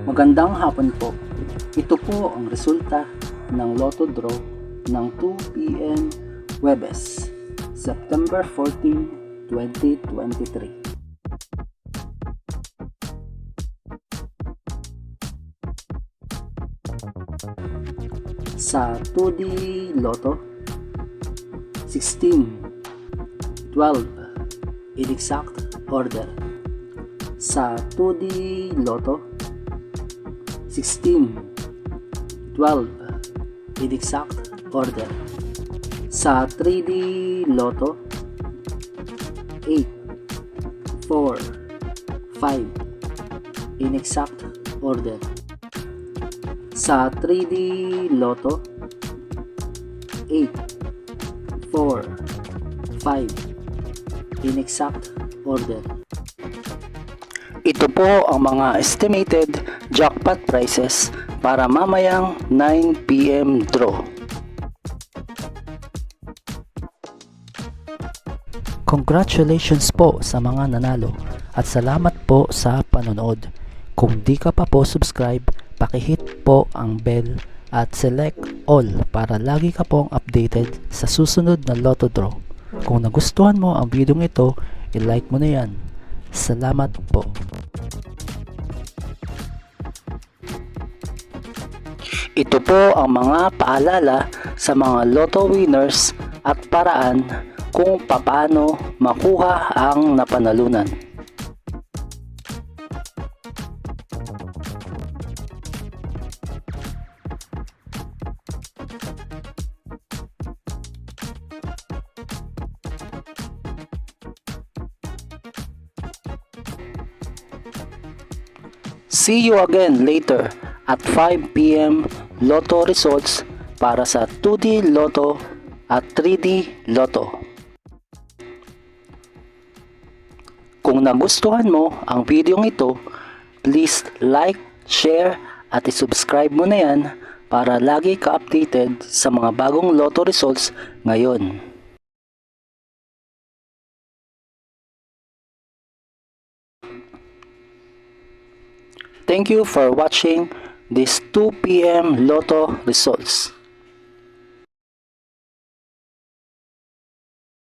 Magandang hapon po. Ito po ang resulta ng Lotto Draw ng 2 p.m. Huwebes, September 14, 2023. Sa 2D Lotto, 16, 12 in exact order. Sa 2D Lotto, 16, 12 in exact order. Sa 3D Lotto, 8, 4, 5 in exact order. Sa 3D Lotto, 8, 4, 5 in exact order. Ito po ang mga estimated jackpot prices para mamayang 9 p.m. draw. Congratulations po sa mga nanalo at salamat po sa panonood. Kung di ka pa po subscribe, pakihit po ang bell at select all para lagi ka pong updated sa susunod na Lotto Draw. Kung nagustuhan mo ang video ito, i-like mo na yan. Salamat po. Ito po ang mga paalala sa mga Lotto winners at paraan kung paano makuha ang napanalunan. See you again later at 5 p.m. Lotto results para sa 2D Lotto at 3D Lotto. Kung nagustuhan mo ang video ito, please like, share at isubscribe mo na yan para lagi ka updated sa mga bagong Lotto results ngayon. Thank you for watching this 2 p.m. Lotto results.